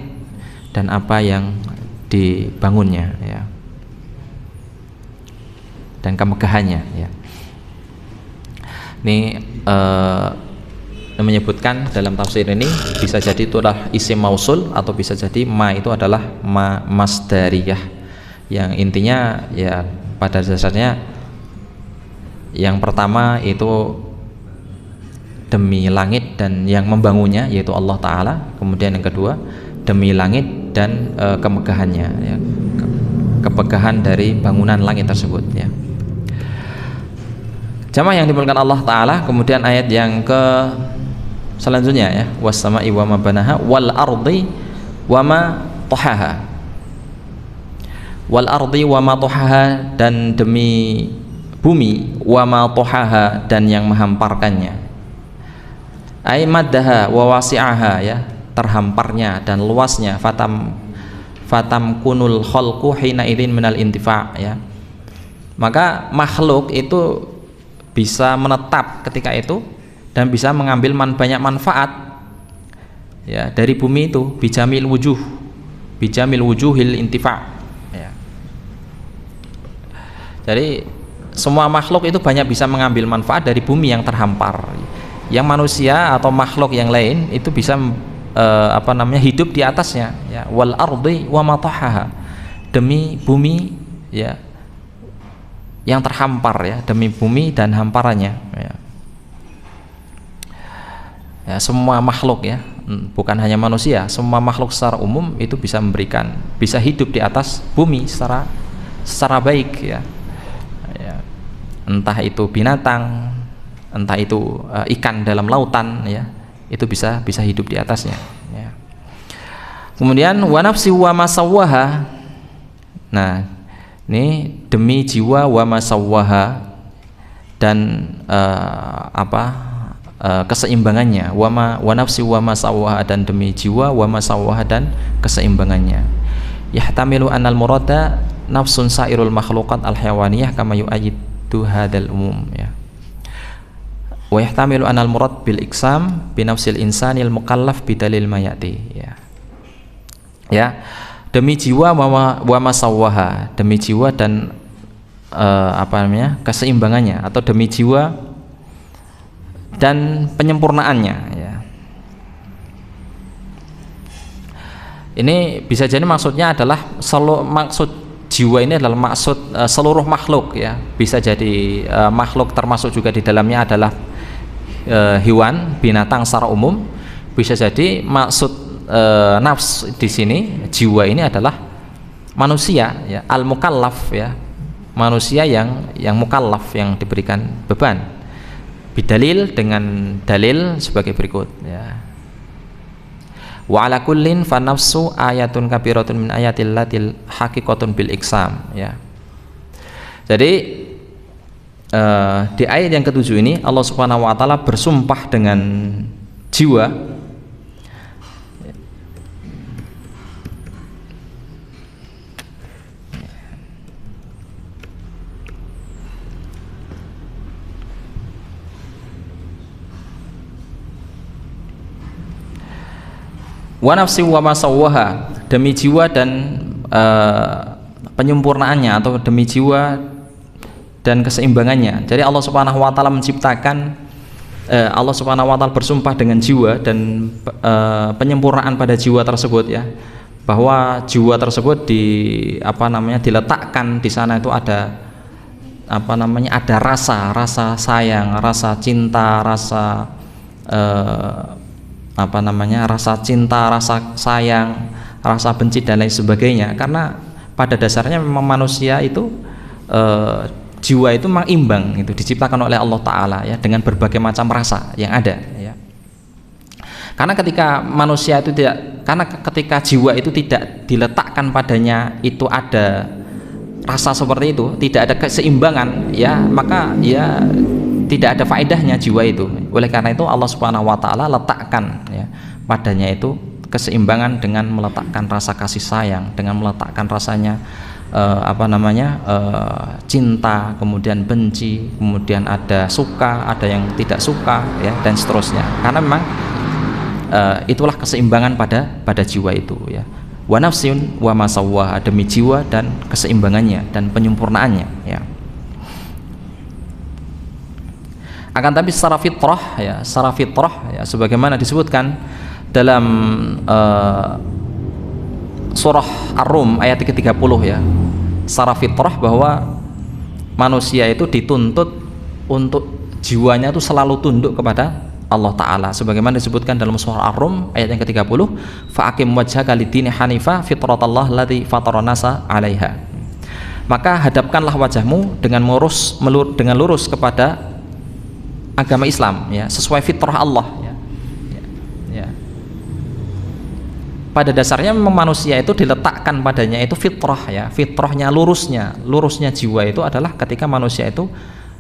dan apa yang dibangunnya, ya, dan kemegahannya, ya. Ini menyebutkan dalam tafsir ini bisa jadi itu adalah isim mausul, atau bisa jadi ma itu adalah ma masdariyah, yang intinya, ya, pada dasarnya yang pertama itu demi langit dan yang membangunnya, yaitu Allah Ta'ala. Kemudian yang kedua demi langit dan kemegahannya, ya, kemegahan dari bangunan langit tersebut, ya. Jamaah yang dimuliakan Allah Ta'ala. Kemudian ayat yang selanjutnya, ya, was-sama'i wa ma banaha wal ardi wa ma tahaha, wal ardi wa ma tahaha, dan demi bumi, wa ma tahaha, dan yang menghamparkannya, ay maddaha wa wasi'aha, ya, terhamparnya dan luasnya, fatam kunul khalqu hina idzin minal intifa', ya. Maka makhluk itu bisa menetap ketika itu dan bisa mengambil banyak manfaat, ya, dari bumi itu, bijamil wujuhil intifa', ya. Jadi semua makhluk itu banyak bisa mengambil manfaat dari bumi yang terhampar. Yang manusia atau makhluk yang lain itu bisa hidup di atasnya, ya. Wal ardi wa ma tahaha, demi bumi, ya, yang terhampar, ya, demi bumi dan hamparannya, ya. Ya, semua makhluk, ya, bukan hanya manusia, semua makhluk secara umum itu bisa hidup di atas bumi secara baik, ya. Ya, entah itu binatang, entah itu ikan dalam lautan, ya, itu bisa hidup di atasnya, ya. Kemudian wa nafsi wa ma sawwaha, nah, ini demi jiwa, wa ma sawwaha, dan keseimbangannya, wa nafsi wa ma sawwaha, dan demi jiwa, wa ma sawwaha, dan keseimbangannya. Yahtamilu anal murada nafsun sairul makhluqat al hayawaniyah kama yu'ayyidu hadzal umum, ya. Wa yahtamilu anal murad bil iksam bi nafsil insanil mukallaf bidalil mayati, ya. Ya, demi jiwa wa ma sawwaha, demi jiwa dan keseimbangannya, atau demi jiwa dan penyempurnaannya, ya. Ini bisa jadi maksudnya adalah maksud jiwa ini adalah maksud seluruh makhluk, ya. Bisa jadi makhluk termasuk juga di dalamnya adalah hewan, binatang secara umum. Bisa jadi maksud nafs di sini, jiwa ini adalah manusia, ya, al-mukallaf, ya. Manusia yang mukallaf, yang diberikan beban. Bidalil, dengan dalil sebagai berikut, ya. Wa ala kullin fa nafsu ayatun kabiratun min ayatil latil haqiqatun bil iksam, ya. Jadi di ayat yang ketujuh ini Allah Subhanahu wa taala bersumpah dengan jiwa, wa nafsi wa ma sawwaha, demi jiwa dan penyempurnaannya, atau demi jiwa dan keseimbangannya. Jadi Allah Subhanahu wa taala menciptakan, Allah Subhanahu wa taala bersumpah dengan jiwa dan penyempurnaan pada jiwa tersebut, ya. Bahwa jiwa tersebut diletakkan di sana itu ada ada rasa sayang, rasa cinta, rasa rasa cinta, rasa sayang, rasa benci, dan lain sebagainya. Karena pada dasarnya memang manusia itu jiwa itu memang imbang, itu diciptakan oleh Allah Ta'ala, ya, dengan berbagai macam rasa yang ada, ya. Karena ketika ketika jiwa itu tidak diletakkan padanya itu ada rasa seperti itu, tidak ada keseimbangan, ya, maka ya tidak ada faedahnya jiwa itu. Oleh karena itu Allah Subhanahu wa taala letakkan, ya, padanya itu keseimbangan dengan meletakkan rasa kasih sayang, dengan meletakkan rasanya cinta, kemudian benci, kemudian ada suka, ada yang tidak suka, ya, dan seterusnya. Karena memang itulah keseimbangan pada jiwa itu, ya. Wa nafsin wa ma sawwaha, demi jiwa dan keseimbangannya dan penyempurnaannya, ya. Akan tapi secara fitrah, ya, sebagaimana disebutkan dalam surah Ar-Rum ayat ke-30, ya, secara fitrah bahwa manusia itu dituntut untuk jiwanya itu selalu tunduk kepada Allah Ta'ala, sebagaimana disebutkan dalam surah Ar-Rum ayat yang ke-30, fa'akim wajhaka lid-dini hanifa fitratallah allati fataran nasa 'alaiha. Maka hadapkanlah wajahmu dengan lurus kepada agama Islam, ya, sesuai fitrah Allah, ya. Ya. Pada dasarnya memang manusia itu diletakkan padanya itu fitrah, ya, fitrahnya, lurusnya jiwa itu adalah ketika manusia itu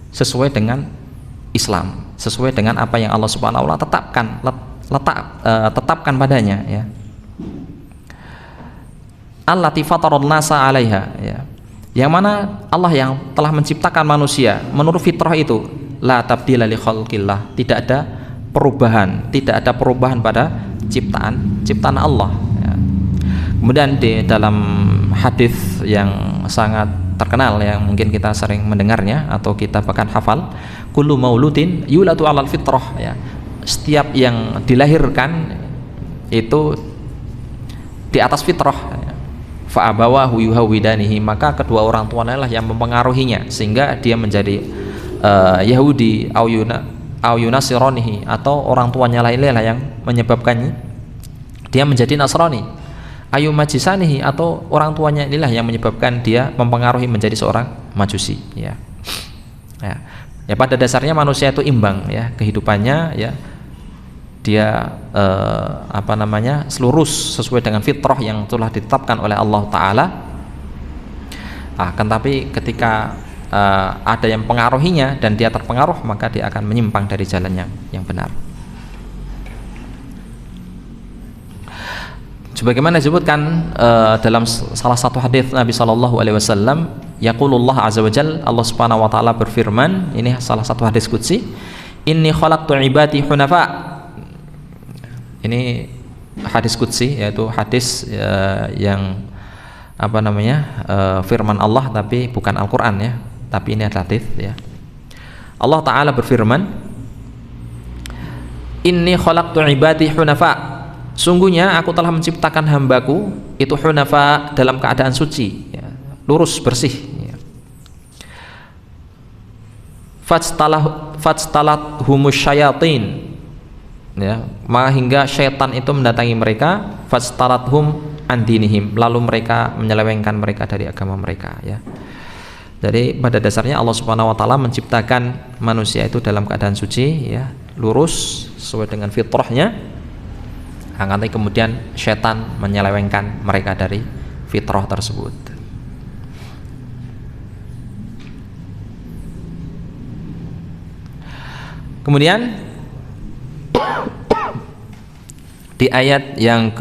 sesuai dengan Islam, sesuai dengan apa yang Allah Subhanahu wa taala tetapkan padanya, ya. Allati fataran nasa 'alaiha, ya. Yang mana Allah yang telah menciptakan manusia menurut fitrah itu, la tabdila li khalqillah, tidak ada perubahan pada ciptaan Allah, ya. Kemudian di dalam hadis yang sangat terkenal yang mungkin kita sering mendengarnya atau kita bahkan hafal, kullu mauludin yuladu 'alal fitrah, ya. Setiap yang dilahirkan itu di atas fitrah, ya. Fa abawahu yuhawidanihi, maka kedua orang tuanya lah yang mempengaruhinya sehingga dia menjadi Yahudi au yunasironihi, atau orang tuanya lainnya yang menyebabkannya dia menjadi Nasrani, ayu majisanihi, atau orang tuanya inilah yang menyebabkan dia mempengaruhi menjadi seorang Majusi, ya. Ya, pada dasarnya manusia itu imbang, ya, kehidupannya, ya, dia lurus sesuai dengan fitrah yang telah ditetapkan oleh Allah Ta'ala. Akan tapi ketika ada yang pengaruhinya dan dia terpengaruh, maka dia akan menyimpang dari jalan yang benar. Sebagaimana disebutkan dalam salah satu hadis Nabi sallallahu alaihi wasallam, yaqulullah azza wajal, Allah Subhanahu wa taala berfirman, ini salah satu hadis qudsi, inni khalaqtu ibadi hunafa. Ini hadis qudsi, yaitu hadis yang firman Allah, tapi bukan Al-Qur'an ya, tapi ini adalah hadis ya. Allah taala berfirman, inni khalaqtu ibadi hunafa. Sungguhnya aku telah menciptakan hambaku itu hunafa, dalam keadaan suci ya, lurus bersih ya. Fajtalat humus syayatin ya, maka hingga syaitan itu mendatangi mereka, fajtalat hum andinihim, lalu mereka menyelewengkan mereka dari agama mereka ya. Jadi pada dasarnya Allah Subhanahu wa taala menciptakan manusia itu dalam keadaan suci ya, lurus sesuai dengan fitrahnya. Nanti kemudian setan menyelewengkan mereka dari fitrah tersebut. Kemudian di ayat yang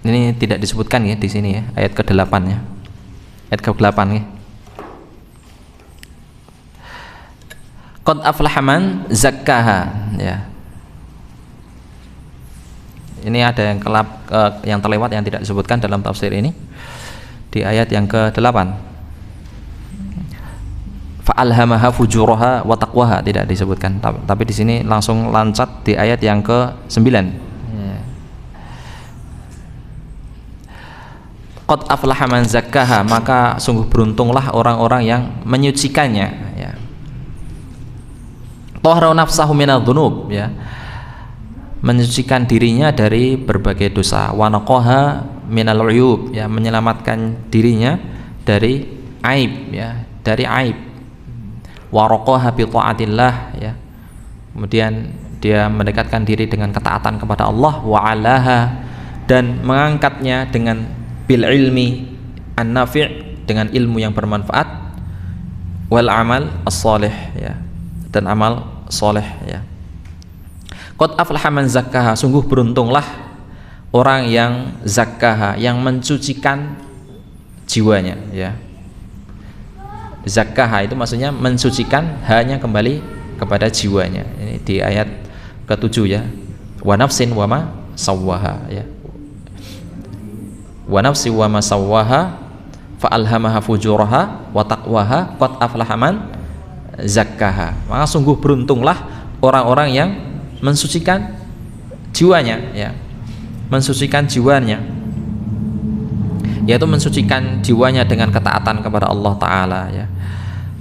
ini tidak disebutkan ya di sini ya, ayat ke-8 ya. Ayat ke-8 ya. Qad aflaha man zakkaha ya. Ini ada yang terlewat yang tidak disebutkan dalam tafsir ini. Di ayat yang ke-8. Fa'alhamaha fujuraha wa taqwaha, tidak disebutkan. Tapi di sini langsung lancat di ayat yang ke-9. Qad aflaha man zakkaha, maka sungguh beruntunglah orang-orang yang menyucikannya ya. Tahara nafsahu minadz-dzunub ya, menyucikan dirinya dari berbagai dosa. Wa naqaha minal uyub ya, menyelamatkan dirinya dari aib ya, dari aib. Wa raqaha bi taatillah ya, kemudian dia mendekatkan diri dengan ketaatan kepada Allah. Wa alaha, dan mengangkatnya dengan bil ilmi an-nafi', dengan ilmu yang bermanfaat, wal amal as-salih ya, dan amal soleh ya. Qad aflaha man zakkaha, sungguh beruntunglah orang yang zakkaha, yang mensucikan jiwanya ya. Zakkaha itu maksudnya mensucikan, hanya kembali kepada jiwanya. Ini di ayat ke-7 ya. Wa nafsin wa ma sawwaha ya. Wa nafsi wa ma sawwaha fa alhamaha fujuraha wa taqwaha qad aflaha man zakkaha. Maka sungguh beruntunglah orang-orang yang mensucikan jiwanya ya, mensucikan jiwanya, yaitu mensucikan jiwanya dengan ketaatan kepada Allah taala ya.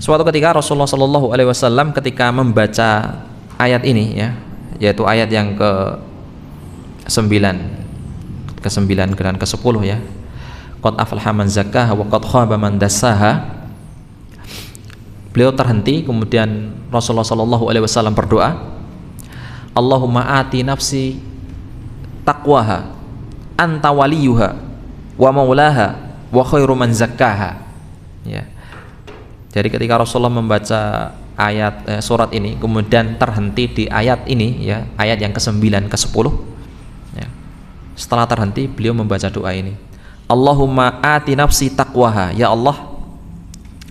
Suatu ketika Rasulullah sallallahu alaihi wasallam ketika membaca ayat ini ya, yaitu ayat yang ke-9 dan ke-10 ya. Qad aflaha man zakkaha wa qad khaba man dassaha. Beliau terhenti, kemudian Rasulullah sallallahu alaihi wasallam berdoa, Allahumma ati nafsi taqwaha anta waliyuha wa maulaha wa khairu man zakkaha ya. Jadi ketika Rasulullah membaca ayat surat ini, kemudian terhenti di ayat ini ya, ayat yang ke-9 ke-10 ya. Setelah terhenti, beliau membaca doa ini, Allahumma ati nafsi taqwaha, ya Allah,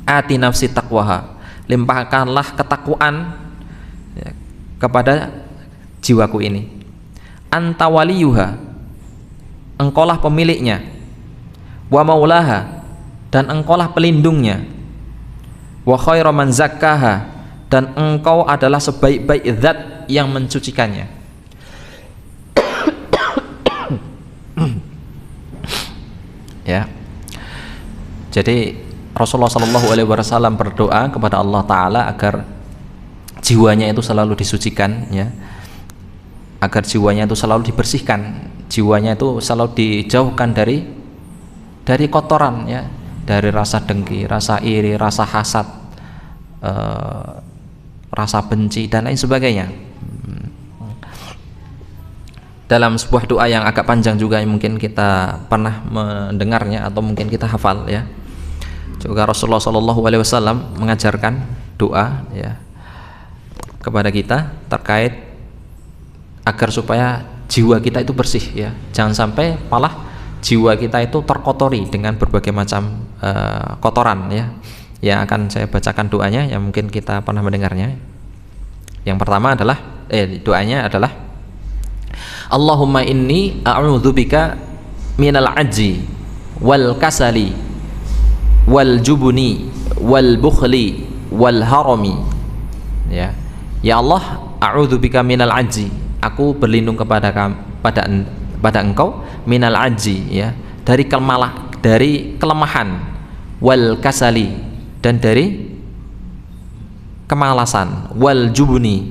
ati nafsi taqwaha, limpahkanlah ketakwaan ya, kepada jiwaku ini. Anta waliyuha, engkaulah pemiliknya. Wa maulaha, dan engkaulah pelindungnya. Wa khairu man zakkaha, dan engkau adalah sebaik-baik zat yang mensucikannya. Ya. Jadi Rasulullah Shallallahu Alaihi Wasallam berdoa kepada Allah Taala agar jiwanya itu selalu disucikan, ya, agar jiwanya itu selalu dibersihkan, jiwanya itu selalu dijauhkan dari kotoran, ya, dari rasa dengki, rasa iri, rasa hasad, rasa benci dan lain sebagainya. dalam sebuah doa yang agak panjang juga yang mungkin kita pernah mendengarnya atau mungkin kita hafal ya. Juga Rasulullah SAW mengajarkan doa ya kepada kita terkait agar supaya jiwa kita itu bersih ya. Jangan sampai malah jiwa kita itu terkotori dengan berbagai macam kotoran ya. Yang akan saya bacakan doanya yang mungkin kita pernah mendengarnya. Yang pertama adalah doanya adalah Allahumma inni a'udzubika minal ajzi wal kasali wal jubni wal bukhli wal harami ya. Ya Allah, a'udzubika minal ajzi, aku berlindung pada Engkau minal ajzi ya, dari kelemahan, wal kasali, dan dari kemalasan, wal jubni,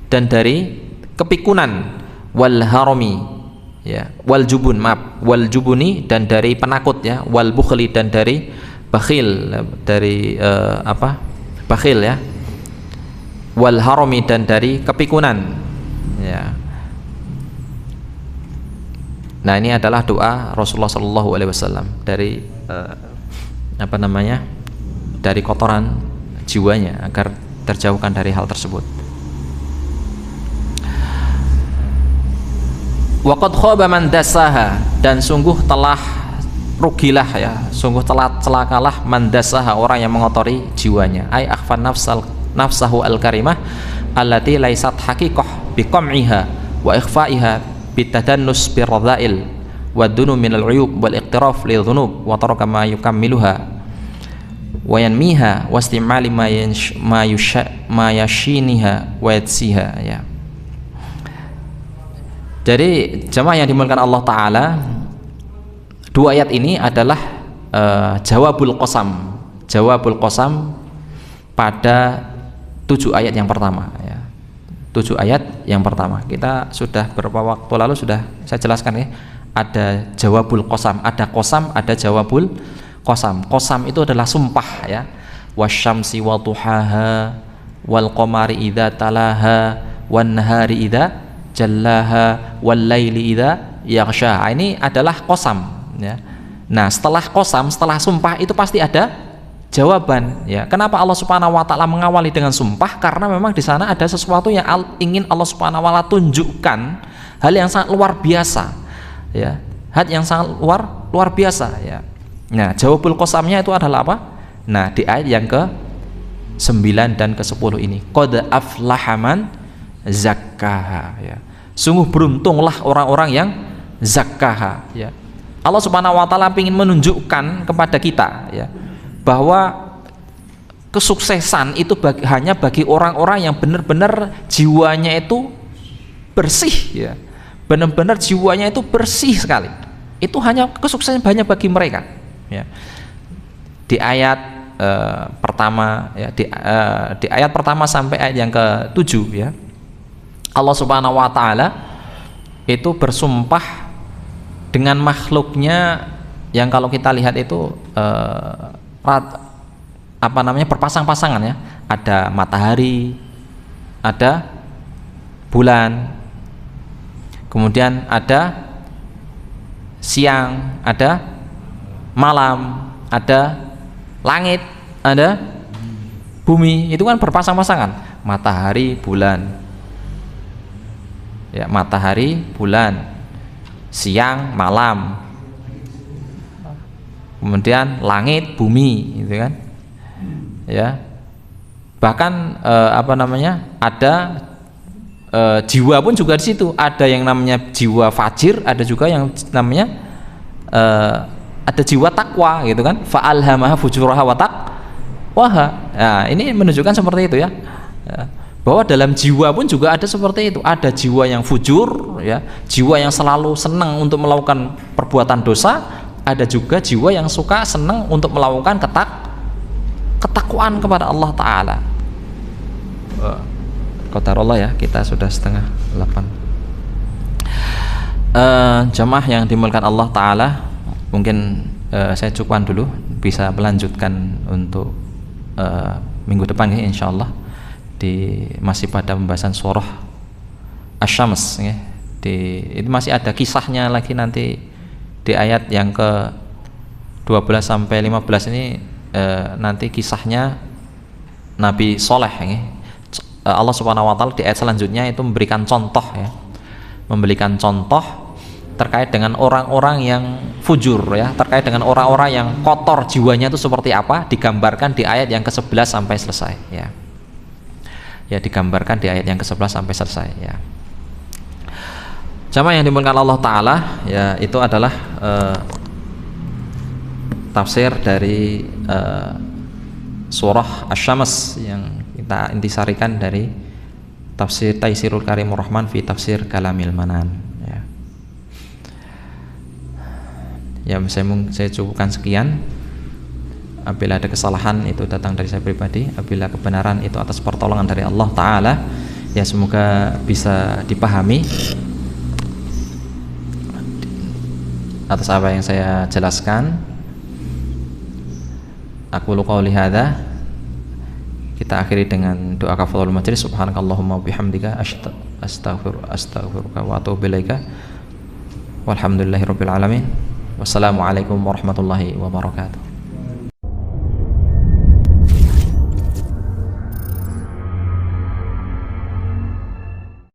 dan dari kepikunan, wal harami ya, wal jubun, maaf, wal jubuni, dan dari penakut ya, wal bukhli, dan dari bakhil, dari bakhil ya, wal harami, dan dari kepikunan ya. Nah, ini adalah doa Rasulullah SAW dari dari kotoran jiwanya agar terjauhkan dari hal tersebut. Waqad khaba man dassaha, dan sungguh telah rugilah ya, sungguh telah celakalah man dassaha, orang yang mengotori jiwanya. Ai akhfan nafsahu al-karimah allati laysat haqiqah biqam'iha wa ikhfa'iha bitadannus birradha'il wa dunu minal uyub wal iqtiraf li dhunub wa taraka ma yukammiluha wa yanmiha wa istimali ma yashiniha wa yatsiha ya. Jadi jemaah yang dimuliakan Allah Ta'ala, dua ayat ini adalah jawabul qasam pada 7 ayat yang pertama ya. 7 ayat yang pertama kita sudah beberapa waktu lalu sudah saya jelaskan ya, ada jawabul qasam, ada qasam, ada jawabul qasam. Qasam itu adalah sumpah ya, wasyamsi wa duhaha wal qamari idza talaha wan nahari idza jallaha wal laili idza yaghsha. Ini adalah qasam ya. Nah, setelah qasam, setelah sumpah itu pasti ada jawaban ya. Kenapa Allah Subhanahu wa taala mengawali dengan sumpah? Karena memang di sana ada sesuatu yang ingin Allah Subhanahu wa taala tunjukkan, hal yang sangat luar biasa ya. Hal yang sangat luar biasa ya. Nah, jawabul qasamnya itu adalah apa? Nah, di ayat yang ke-9 dan ke-10 ini, qad aflaha man zakkaha ya. Sungguh beruntunglah orang-orang yang zakkaha ya. Allah Subhanahu wa taala ingin menunjukkan kepada kita ya, bahwa kesuksesan itu hanya bagi orang-orang yang benar-benar jiwanya itu bersih ya. Benar-benar jiwanya itu bersih sekali. Itu hanya kesuksesan hanya bagi mereka ya. Di ayat pertama ya, di ayat pertama sampai ayat yang ke-7 ya, Allah Subhanahu wa taala itu bersumpah dengan makhluknya yang kalau kita lihat itu berpasang-pasangan ya. Ada matahari, ada bulan, kemudian ada siang, ada malam, ada langit, ada bumi. Itu kan berpasang-pasangan, matahari, bulan ya, matahari, bulan, siang, malam, kemudian langit, bumi, gitu kan ya. Bahkan ada jiwa pun juga di situ. Ada yang namanya jiwa fajir, ada juga yang namanya ada jiwa takwa gitu kan. Fa'alhamaha fujuraha wa taqwaha. Nah, ini menunjukkan seperti itu ya. Bahwa dalam jiwa pun juga ada seperti itu. Ada jiwa yang fujur ya, jiwa yang selalu senang untuk melakukan perbuatan dosa. Ada juga jiwa yang suka senang untuk melakukan ketakwaan kepada Allah Ta'ala. Qadarullah ya, kita sudah 7:30. Jamaah yang dimuliakan Allah Ta'ala, mungkin saya cukupkan dulu, bisa melanjutkan untuk minggu depan ya, insyaallah, masih pada pembahasan surah Asy-Syams ya, itu masih ada kisahnya lagi nanti di ayat yang ke 12 sampai 15 ini. Nanti kisahnya Nabi Soleh ya. Allah Subhanahu wa taala di ayat selanjutnya itu memberikan contoh ya, memberikan contoh terkait dengan orang-orang yang fujur ya, terkait dengan orang-orang yang kotor jiwanya itu seperti apa, digambarkan di ayat yang ke-11 sampai selesai ya. Ya, digambarkan di ayat yang ke-11 sampai selesai ya. Jamaah yang dimuliakan Allah taala ya, itu adalah tafsir dari surah Asy-Syams yang kita intisarikan dari tafsir Taisirul Karimur Rahman fi tafsir Kalamil Manan ya. Ya, saya cukupkan sekian. Apabila ada kesalahan itu datang dari saya pribadi, apabila kebenaran itu atas pertolongan dari Allah taala ya, semoga bisa dipahami atas apa yang saya jelaskan. Aku qouli hadza, kita akhiri dengan doa kafaratul majlis. Subhanakallahumma bihamdika astaghfiruka wa atubu ilaika. Walhamdulillahirabbil alamin. Wassalamualaikum warahmatullahi wabarakatuh.